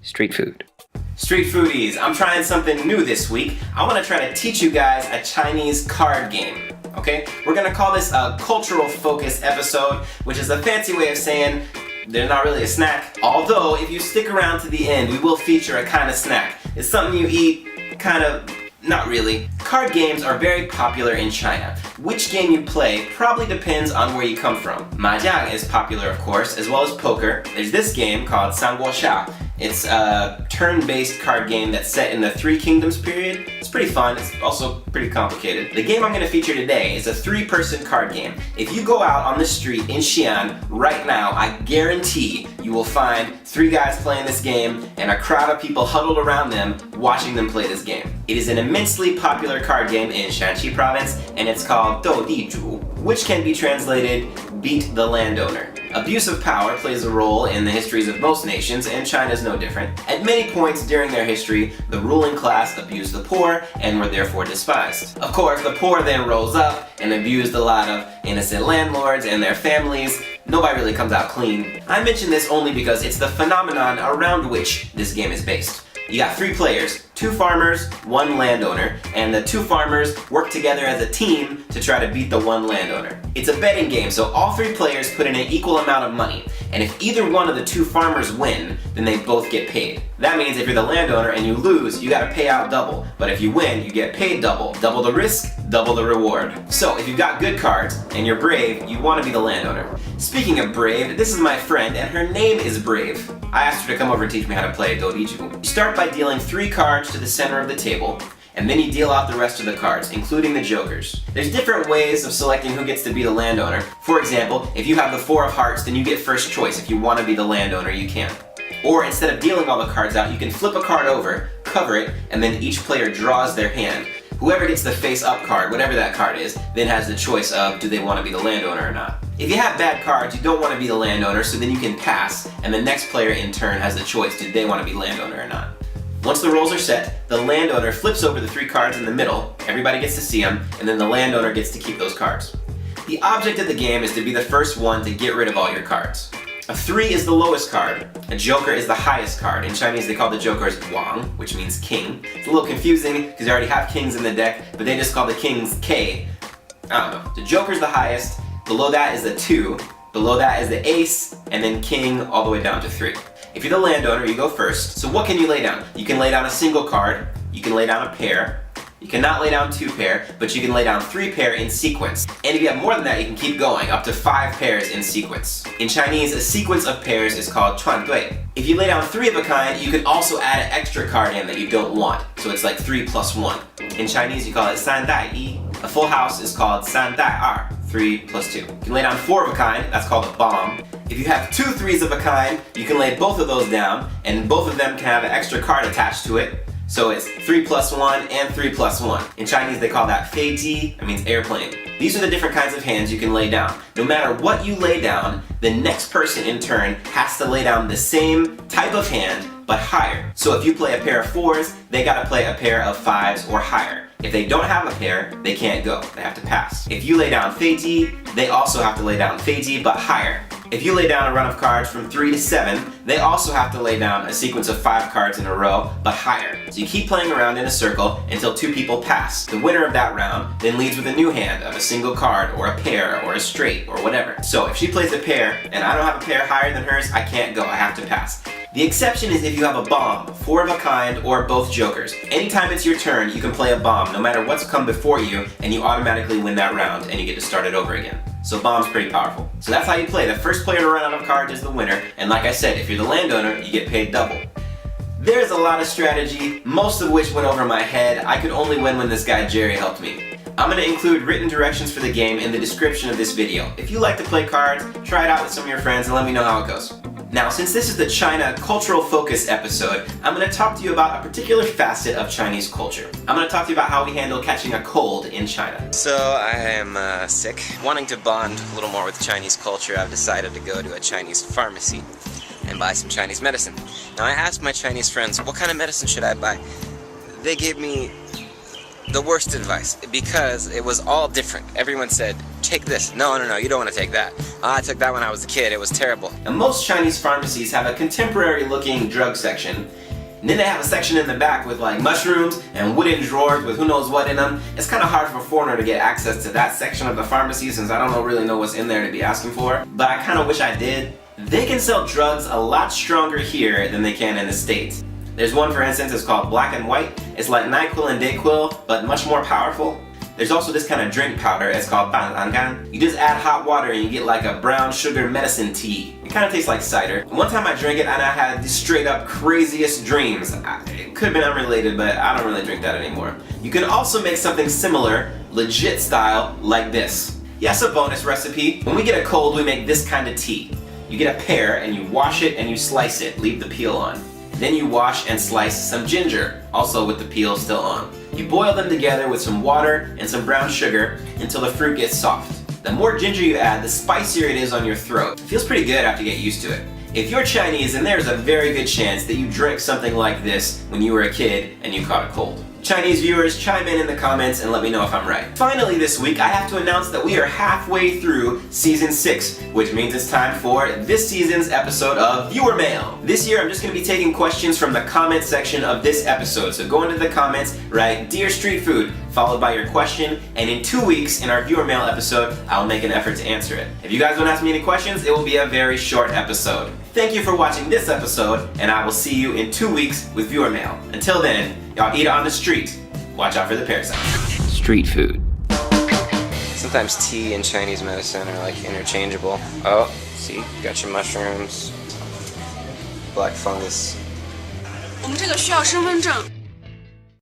Street food. Street foodies, I'm trying something new this week. I want to try to teach you guys a Chinese card game. Okay? We're gonna call this a cultural focus episode, which is a fancy way of saying they're not really a snack. Although, if you stick around to the end, we will feature a kind of snack. It's something you eat, kind of, not really. Card games are very popular in China. Which game you play probably depends on where you come from. Mahjong is popular, of course, as well as poker. There's this game called Sanguosha. It's a turn-based card game that's set in the Three Kingdoms period. It's pretty fun, it's also pretty complicated. The game I'm going to feature today is a 3-person card game. If you go out on the street in Xi'an right now, I guarantee you will find 3 guys playing this game and a crowd of people huddled around them watching them play this game. It is an immensely popular card game in Shanxi province, and it's called Dou Di Zhu, which can be translated Beat the Landowner. Abuse of power plays a role in the histories of most nations, and China is no different. At many points during their history, the ruling class abused the poor and were therefore despised. Of course, the poor then rose up and abused a lot of innocent landlords and their families. Nobody really comes out clean. I mention this only because it's the phenomenon around which this game is based. You got 3 players, 2 farmers, 1 landowner, and the 2 farmers work together as a team to try to beat the 1 landowner. It's a betting game, so all 3 players put in an equal amount of money, and if either one of the 2 farmers win, then they both get paid. That means if you're the landowner and you lose, you gotta pay out double, but if you win, you get paid double. Double the risk, double the reward. So if you've got good cards and you're brave, you want to be the landowner. Speaking of brave, this is my friend, and her name is Brave. I asked her to come over and teach me how to play Dou Di Zhu. You start by dealing 3 cards to the center of the table, and then you deal out the rest of the cards, including the jokers. There's different ways of selecting who gets to be the landowner. For example, if you have the 4 of hearts, then you get first choice. If you want to be the landowner, you can. Or instead of dealing all the cards out, you can flip a card over, cover it, and then each player draws their hand. Whoever gets the face-up card, whatever that card is, then has the choice of do they want to be the landowner or not. If you have bad cards, you don't want to be the landowner, so then you can pass, and the next player in turn has the choice, do they want to be landowner or not. Once the roles are set, the landowner flips over the 3 cards in the middle, everybody gets to see them, and then the landowner gets to keep those cards. The object of the game is to be the first one to get rid of all your cards. A 3 is the lowest card. A joker is the highest card. In Chinese they call the jokers Wang, which means king. It's a little confusing because you already have kings in the deck, but they just call the kings K. I don't know. The joker's the highest, below that is the 2, below that is the ace, and then king all the way down to 3. If you're the landowner, you go first. So what can you lay down? You can lay down a single card, you can lay down a pair, you cannot lay down 2 pair, but you can lay down 3 pair in sequence. And if you have more than that, you can keep going, up to 5 pairs in sequence. In Chinese, a sequence of pairs is called chuan dui. If you lay down 3 of a kind, you can also add an extra card in that you don't want. So it's like 3 plus 1. In Chinese, you call it san dai yi. A full house is called san dai er, 3 plus 2. You can lay down 4 of a kind, that's called a bomb. If you have 2 3s of a kind, you can lay both of those down, and both of them can have an extra card attached to it. So it's 3 plus 1 and 3 plus 1. In Chinese they call that feiji, that means airplane. These are the different kinds of hands you can lay down. No matter what you lay down, the next person in turn has to lay down the same type of hand, but higher. So if you play a pair of 4s, they gotta play a pair of 5s or higher. If they don't have a pair, they can't go, they have to pass. If you lay down feiji, they also have to lay down feiji, but higher. If you lay down a run of cards from 3 to 7, they also have to lay down a sequence of 5 cards in a row, but higher. So you keep playing around in a circle until 2 people pass. The winner of that round then leads with a new hand of a single card, or a pair, or a straight, or whatever. So if she plays a pair, and I don't have a pair higher than hers, I can't go, I have to pass. The exception is if you have a bomb, 4 of a kind, or both jokers. Anytime it's your turn, you can play a bomb, no matter what's come before you, and you automatically win that round, and you get to start it over again. So bomb's pretty powerful. So that's how you play. The first player to run out of cards is the winner, and like I said, if you're the landowner, you get paid double. There's a lot of strategy, most of which went over my head. I could only win when this guy Jerry helped me. I'm going to include written directions for the game in the description of this video. If you like to play cards, try it out with some of your friends and let me know how it goes. Now, since this is the China Cultural Focus episode, I'm going to talk to you about a particular facet of Chinese culture. I'm going to talk to you about how we handle catching a cold in China. So, I am sick. Wanting to bond a little more with Chinese culture, I've decided to go to a Chinese pharmacy and buy some Chinese medicine. Now, I asked my Chinese friends, what kind of medicine should I buy? They gave me the worst advice, because it was all different. Everyone said, take this. No, you don't want to take that. I took that when I was a kid. It was terrible. And most Chinese pharmacies have a contemporary looking drug section. And then they have a section in the back with like mushrooms and wooden drawers with who knows what in them. It's kind of hard for a foreigner to get access to that section of the pharmacy since I don't really know what's in there to be asking for. But I kind of wish I did. They can sell drugs a lot stronger here than they can in the States. There's one, for instance, it's called Black and White. It's like NyQuil and DayQuil, but much more powerful. There's also this kind of drink powder, it's called Banangan. You just add hot water and you get like a brown sugar medicine tea. It kind of tastes like cider. One time I drank it and I had the straight up craziest dreams. It could have been unrelated, but I don't really drink that anymore. You can also make something similar, legit style, like this. Yes, a bonus recipe. When we get a cold, we make this kind of tea. You get a pear and you wash it and you slice it, leave the peel on. Then you wash and slice some ginger, also with the peel still on. You boil them together with some water and some brown sugar until the fruit gets soft. The more ginger you add, the spicier it is on your throat. It feels pretty good after you get used to it. If you're Chinese, then there's a very good chance that you drank something like this when you were a kid and you caught a cold. Chinese viewers, chime in the comments and let me know if I'm right. Finally this week, I have to announce that we are halfway through Season 6, which means it's time for this season's episode of Viewer Mail. This year, I'm just going to be taking questions from the comment section of this episode. So go into the comments, write, "Dear Street Food," followed by your question, and in 2 weeks, in our Viewer Mail episode, I'll make an effort to answer it. If you guys don't ask me any questions, it will be a very short episode. Thank you for watching this episode, and I will see you in 2 weeks with Viewer Mail. Until then, y'all eat on the street. Watch out for the parasites. Street food. Sometimes tea and Chinese medicine are like interchangeable. Oh, see, got your mushrooms, black fungus. 我们这个需要身份证。